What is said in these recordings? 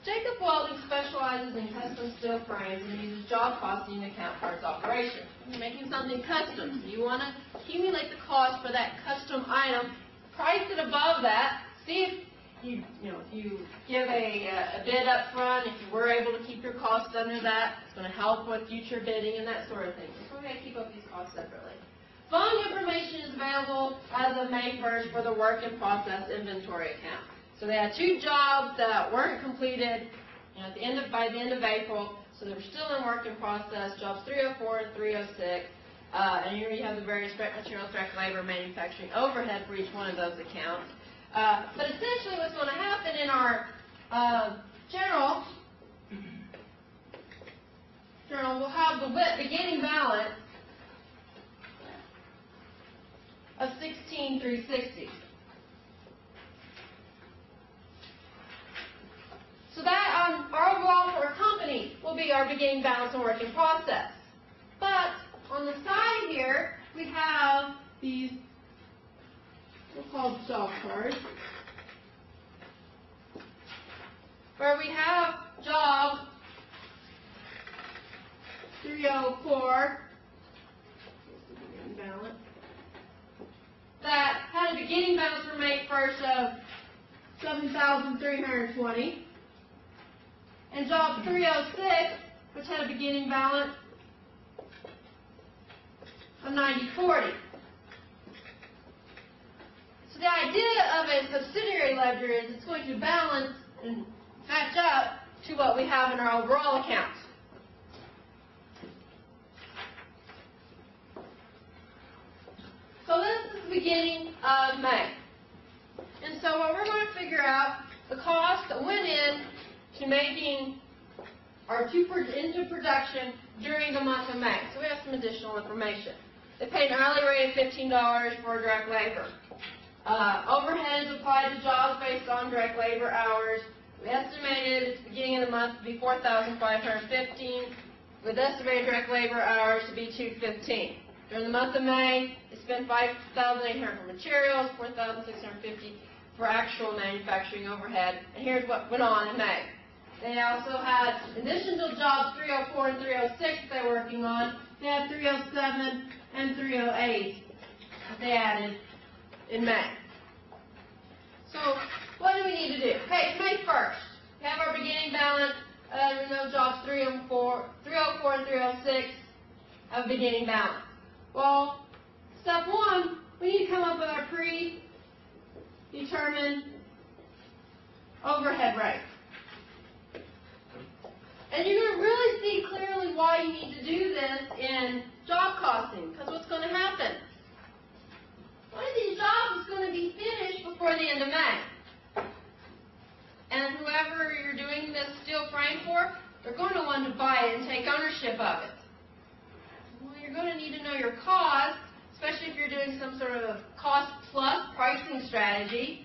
Jacob Welding specializes in custom steel frames and uses job costing to account for its operation. You're making something custom, so you want to accumulate the cost for that custom item, price it above that, see if you give a bid up front, if you were able to keep your costs under that, it's going to help with future bidding and that sort of thing. So we're going to keep up these costs separately. Following information is available as of May 1st for the work in process inventory account. So they had 2 jobs that weren't completed by the end of April, so they were still in work in process, jobs 304 and 306. And here you have the various direct materials, direct labor, manufacturing overhead for each one of those accounts. But essentially what's going to happen in our journal, we'll have the beginning balance of 16,360. So that our overall for our company will be our beginning balance and work in process. But on the side here, we have these, we'll call job cards, where we have job 304, balance, that had a beginning balance for May 1st of 7,320, and job 306, which had a beginning balance of 9040. So the idea of a subsidiary ledger is it's going to balance and match up to what we have in our overall accounts. So this is the beginning of May. And so what we're going to figure out the cost that went in to making into production during the month of May. So we have some additional information. They paid an hourly rate of $15 for direct labor. Overhead is applied to jobs based on direct labor hours. We estimated at the beginning of the month to be 4,515, with estimated direct labor hours to be 215. During the month of May, they spent 5,800 for materials, 4,650 for actual manufacturing overhead. And here's what went on in May. They also had, in addition to jobs 304 and 306 they were working on, they had 307 and 308 that they added in May. So what do we need to do? Okay, it's May 1st. We have our beginning balance. We know jobs 304 and 306 have a beginning balance. Well, step 1, we need to come up with our predetermined overhead rate. And you're going to really see clearly why you need to do this in job costing, because what's going to happen? One of these jobs is going to be finished before the end of May. And whoever you're doing this steel frame for, they're going to want to buy it and take ownership of it. Well, you're going to need to know your cost, especially if you're doing some sort of cost plus pricing strategy.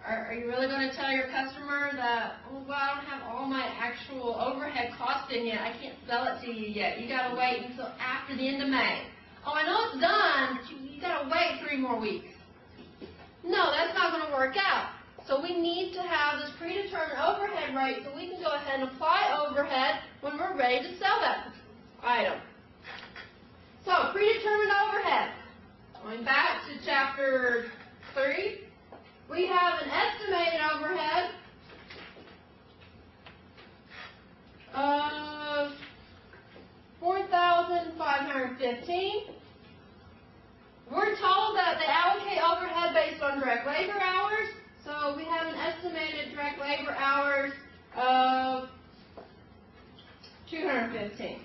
Are you really going to tell your customer that, oh, well, I don't have all my actual overhead costs in yet. I can't sell it to you yet. You got to wait until after the end of May. Oh, I know it's done, but you got to wait 3 more weeks. No, that's not going to work out. So we need to have this predetermined overhead rate so we can go ahead and apply overhead when we're ready to sell that item. So, predetermined overhead. Going back to chapter 3, we have an estimated overhead of 4,515. We're told that they allocate overhead based on direct labor hours. So we have an estimated direct labor hours of 215.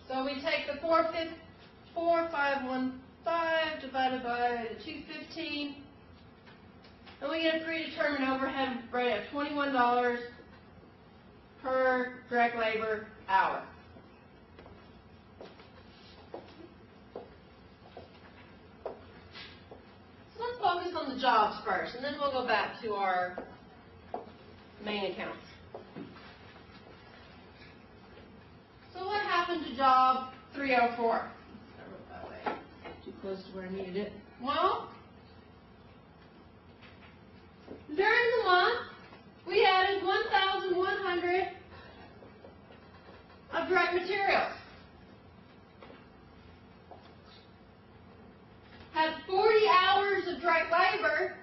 So we take the 4,515 divided by the 215, and we get a predetermined overhead rate of $21 per direct labor hour. on the jobs first, and then we'll go back to our main accounts. So what happened to job 304? Too close to where I needed it. Well, during the month, we added 1,100 of direct materials. Had 40 hours of direct labor,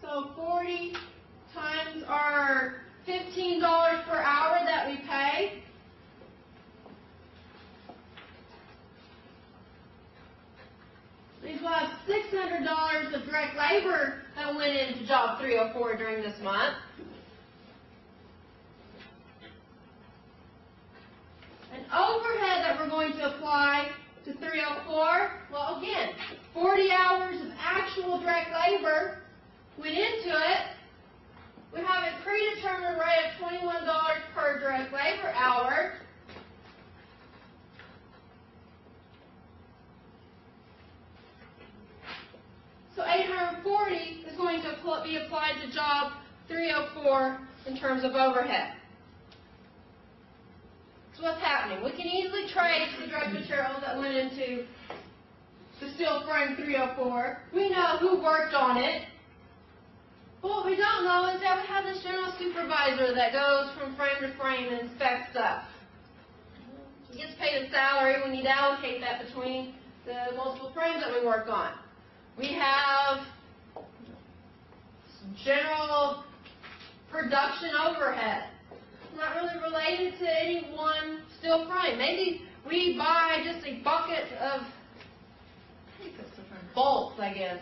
so 40 times our $15 per hour that we pay. Means we'll have $600 of direct labor that went into job 304 during this month. An overhead that we're going to apply to 304, well again, 40 hours of actual direct labor went into it. We have a predetermined rate of $21 per direct labor hour. So 840 is going to be applied to job 304 in terms of overhead. So what's happening? We can easily trace the direct materials that went into the steel frame 304. We know who worked on it. But what we don't know is that we have this general supervisor that goes from frame to frame and inspects stuff. He gets paid a salary. We need to allocate that between the multiple frames that we work on. We have general production overhead. It's not really related to any one steel frame. Maybe we buy just a bucket of bolts, I guess,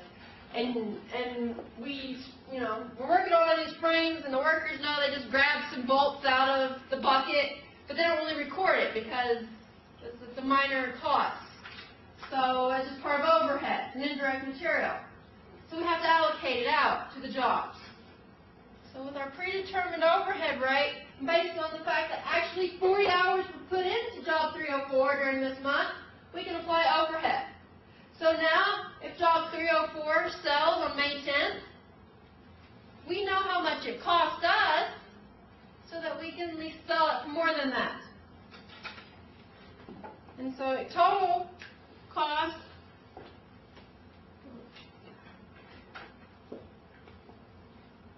and we, we're working on these frames, and the workers know they just grab some bolts out of the bucket, but they don't really record it because it's a minor cost. So it's just part of overhead, an indirect material. So we have to allocate it out to the jobs. So with our predetermined overhead rate, based on the fact that actually 40 hours were put into job 304 during this month, we can apply overhead. So now, if job 304 sells on May 10th, we know how much it cost us so that we can at least sell it for more than that. And so total cost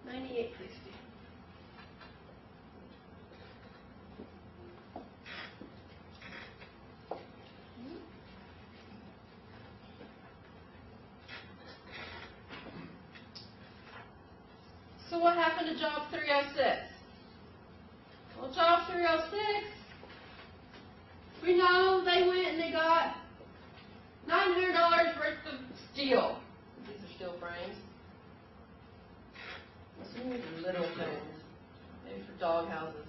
$98.60. So what happened to job 306? Well, job 306, we know they went and they got $900 worth of steel. These are steel frames. Some of these are little things, maybe for dog houses.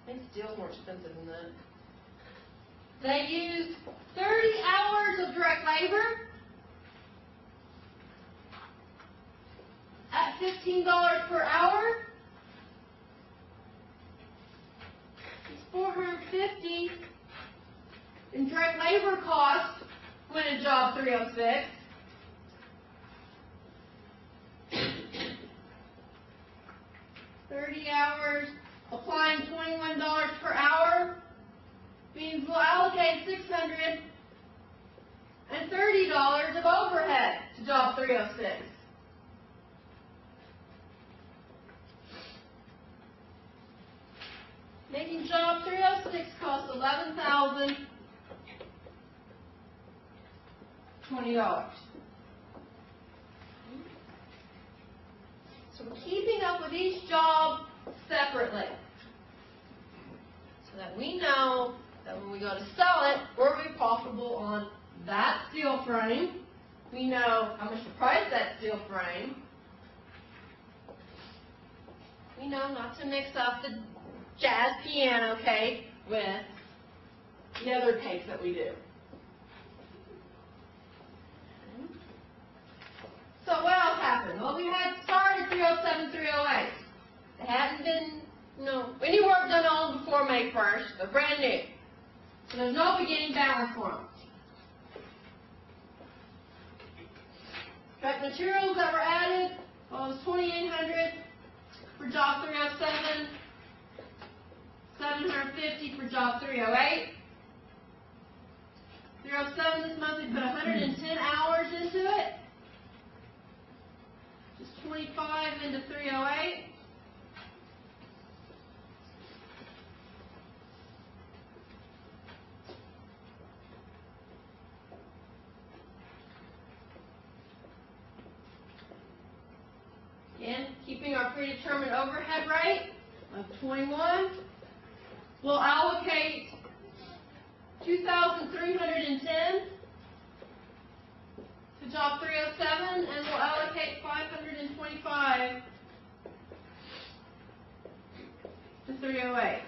I think steel's more expensive than that. They used 30 hours of direct labor at $15 per hour. It's $450 in direct labor costs went in job 306. $30 applying $21 per hour means we'll allocate $630 of overhead to job 306. Making job 306 cost $11,020. So we're keeping up with each job separately so that we know that when we go to sell it, we're going to be profitable on that steel frame. We know how much to price that steel frame. We know not to mix up the jazz piano cake with the other cakes that we do. So what else happened? Well, we had started 307, 308. They hadn't been, any work done on them before May 1st. They're brand new. So there's no beginning balance for them. Direct materials that were added, well, it was 2,800 for job 307, 750 for job 308. 307 this month, we put 110 hours into it. Just 25 into 308. Again, keeping our predetermined overhead rate of 21. We'll allocate 2,310 to job 307, and we'll allocate 525 to 308.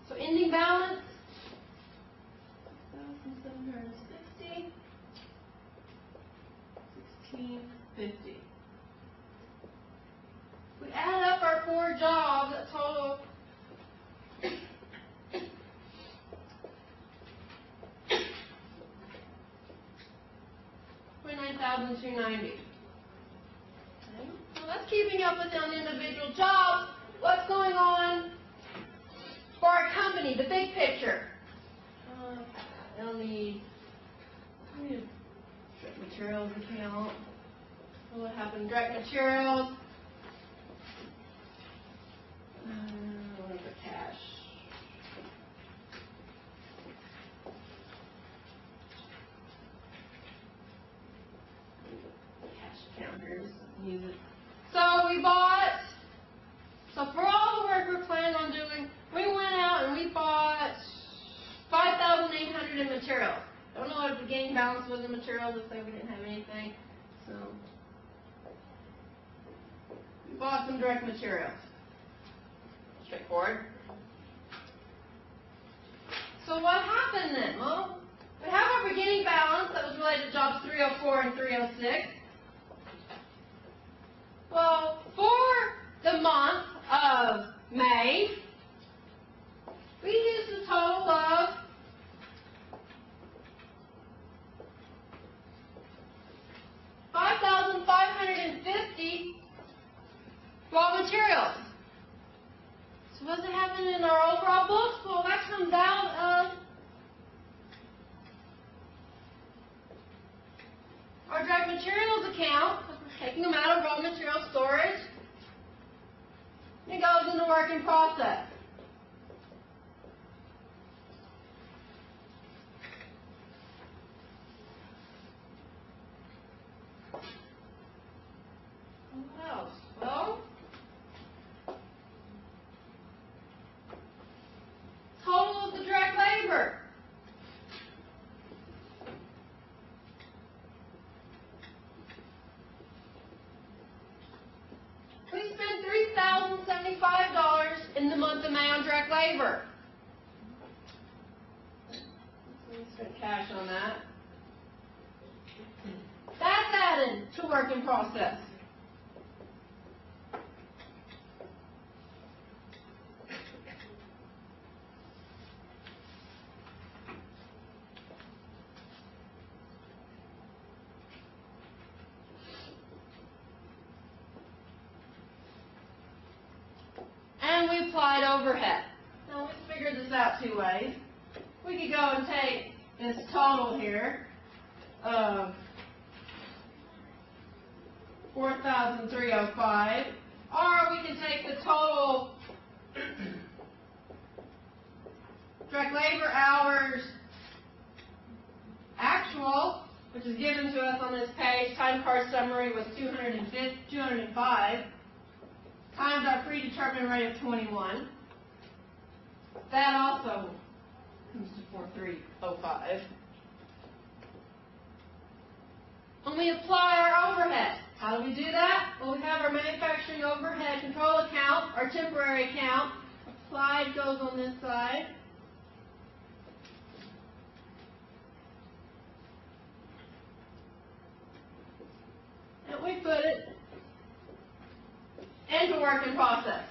So ending balance, 1,760, 1,650. We add up our 4 jobs that total $29,290. Okay. Well, that's keeping up with on individual jobs. What's going on for our company, the big picture? I'll need direct materials account. What happened? Direct materials. What is the cash? Cash account here. Just use it. So we bought. So for all the work we're planning on doing, we went out and we bought 5,800 in materials. Don't know what the beginning balance was in materials. Let's say we didn't have anything. So we bought some direct materials. Straightforward. So what happened then? Well, we have our beginning balance that was related to jobs 304 and 306. Well, for the month of May, we used a total of $5,550 raw materials. So what's happening in our overall books? Well, that comes out of our direct materials account, because we're taking them out of raw material storage. It goes into work in process. What else? Well, total of the direct labor. We spent $3,075 in the month of May on direct labor. We spent cash on that. That's added to work in process. And we applied overhead. Now let's figure this out 2 ways. We could go and take this total here of 4,305, or we can take the total direct labor hours actual, which is given to us on this page. Time card summary was 205. Times our predetermined rate of 21. That also comes to 4,305. And we apply our overhead. How do we do that? Well, we have our manufacturing overhead control account, our temporary account. Applied goes on this side. And we put it into work in process.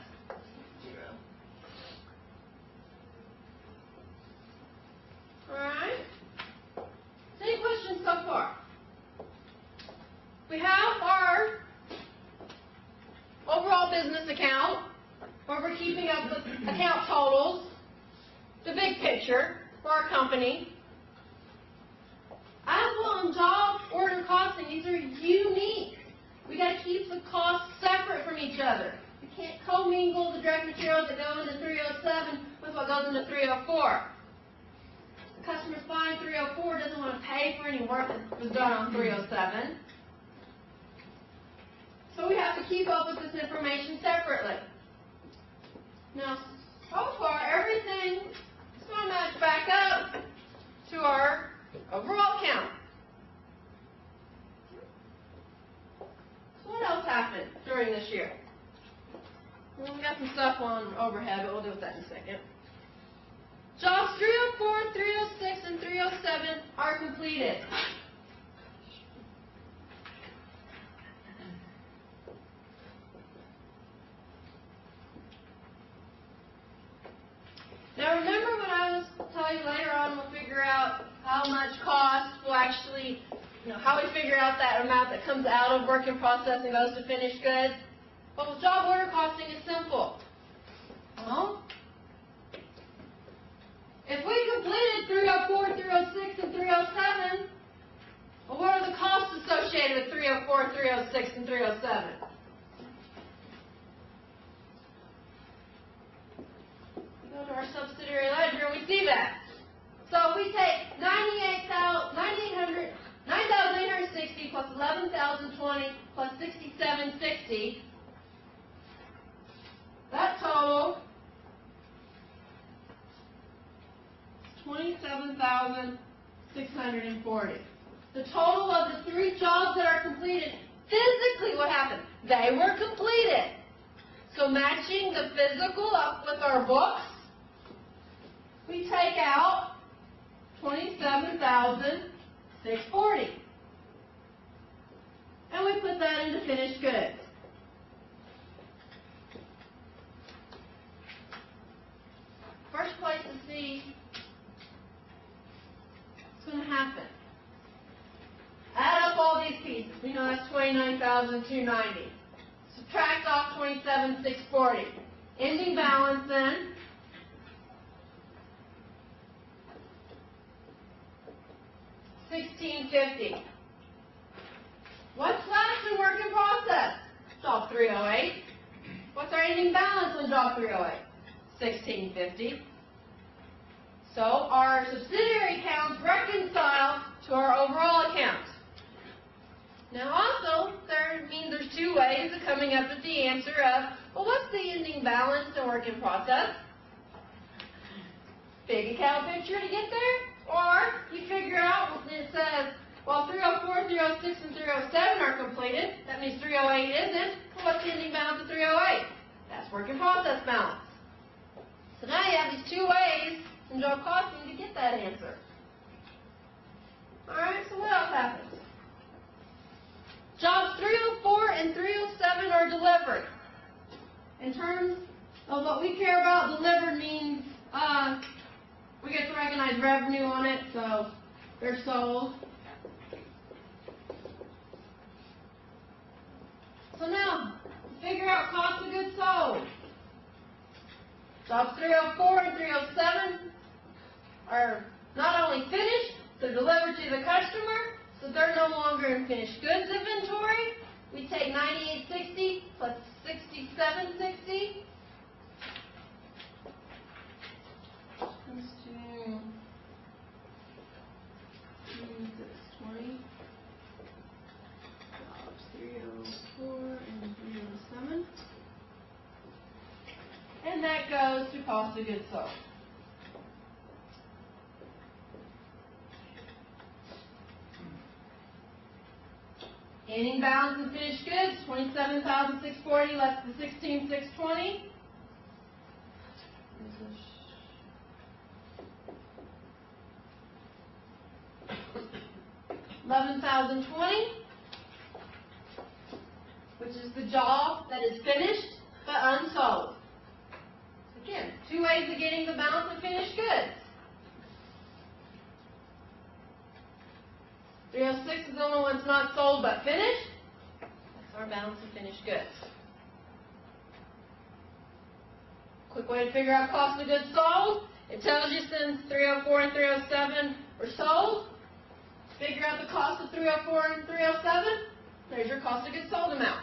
where we're keeping up with account totals, the big picture for our company. As well, in job order costing, these are unique. We got to keep the costs separate from each other. You can't commingle the direct materials that go into 307 with what goes into 304. The customer's buying 304 doesn't want to pay for any work that was done on 307. So we have to keep up with this information separately. Now, so far, everything is going to match back up to our overall count. So what else happened during this year? Well, we got some stuff on overhead, but we'll deal with that in a second. Jobs 304, 306, and 307 are completed. Now remember when I was telling you later on we'll figure out how much cost will actually, how we figure out that amount that comes out of work in process and goes to finished goods? Well, with job order costing is simple. Well, if we completed 304, 306, and 307, well, what are the costs associated with 304, 306, and 307? We go to our subsidiary ledger and we see that. So if we take 9,860 plus 11,020 plus 6,760, that total is 27,640. The total of the 3 jobs that are completed, physically what happened? They were completed. So matching the physical up with our books, we take out 27,640. And we put that into finished goods. First place to see what's going to happen. Add up all these pieces. We know that's 29,290. Subtract off 27,640. Ending balance then. $1,650. What's left in work in process? Job 308. What's our ending balance on job 308? $1,650. So our subsidiary accounts reconcile to our overall account. Now also, there's 2 ways of coming up with the answer of, well, what's the ending balance in work in process? Big account picture to get there? Or you figure out, it says, well, 304, 306, and 307 are completed. That means 308 isn't. Well, what's the ending balance of 308? That's work in process balance. So now you have these 2 ways in job costing to get that answer. Alright, so what else happens? Jobs 304 and 307 are delivered. In terms of what we care about, delivered means we get to recognize revenue on it, so they're sold. So now, figure out cost of goods sold. Jobs 304 and 307 are not only finished, they're delivered to the customer, so they're no longer in finished goods inventory. We take 9860 plus 6760. Comes to 620. Jobs 304 and 307. And that goes to cost of goods sold. Ending balance in finished goods, 27,640 less the 16,620. 11,020, which is the job that is finished but unsold. Again, 2 ways of getting the balance of finished goods. 306 is the only one that's not sold but finished. That's our balance of finished goods. quick way to figure out cost of goods sold. It tells you since 304 and 307 were sold. Figure out the cost of 304 and 307. There's your cost of goods sold amount.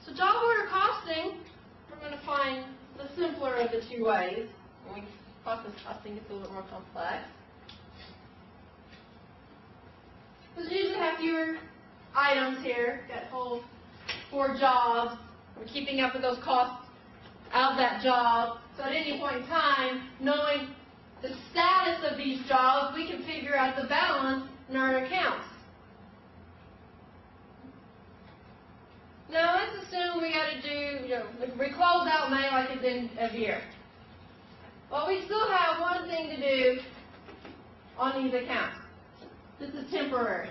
So job order costing, we're going to find the simpler of the two ways. When we process costing, it's a little bit more complex. Because you usually have fewer items here. Got whole 4 jobs. We're keeping up with those costs out of that job. So at any point in time, knowing the status of these jobs, we can figure out the balance in our accounts. Now let's assume we got to do, we close out May like it's in a year. Well, we still have one thing to do on these accounts. This is temporary.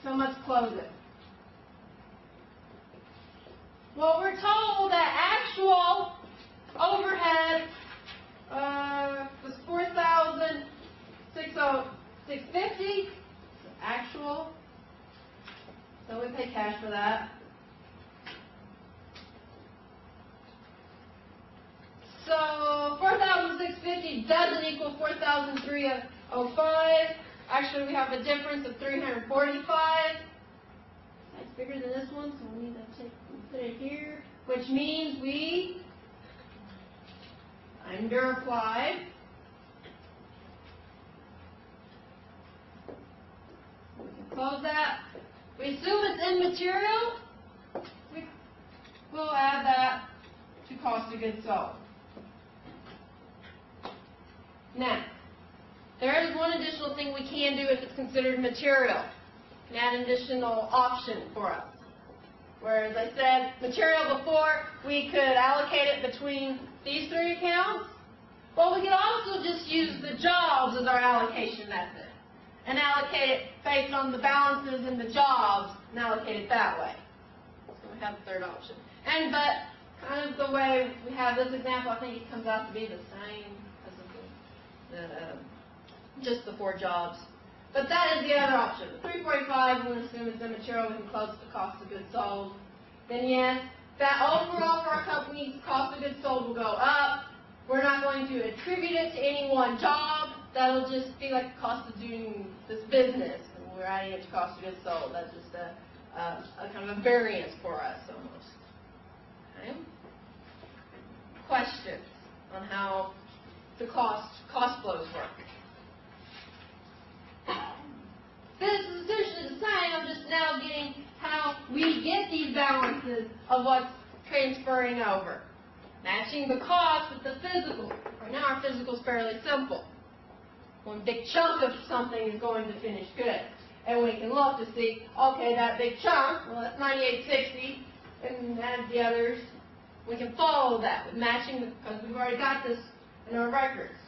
So let's close it. Well, we're told that actual overhead was $4,650. Actual. So we pay cash for that. So $4,650 doesn't equal $4,305. Actually, we have a difference of $345. That's bigger than this one, so we need to put it here, which means we underapplied. We can close that. We assume it's immaterial. We'll add that to cost of goods sold. Now, there is one additional thing we can do if it's considered material. We can add an additional option for us. Whereas I said material before, we could allocate it between these 3 accounts. Well, we could also just use the jobs as our allocation method and allocate it based on the balances in the jobs and allocate it that way. So we have the 3rd option. But kind of the way we have this example, I think it comes out to be the same as just the 4 jobs. But that is the other option. The 345, we're going to assume is immaterial. We can close the cost of goods sold. Then yes, that overall for our company's cost of goods sold will go up. We're not going to attribute it to any one job. That'll just be like the cost of doing this business. And we're adding it to cost of goods sold. That's just a kind of a variance for us almost. Okay. Questions on how the cost flows work? This is essentially the same. I'm just now getting how we get these balances of what's transferring over. Matching the cost with the physical. Right now our physical is fairly simple. One big chunk of something is going to finished goods. And we can look to see, okay, that big chunk, well, that's 9860, and add the others. We can follow that with matching, because we've already got this in our records.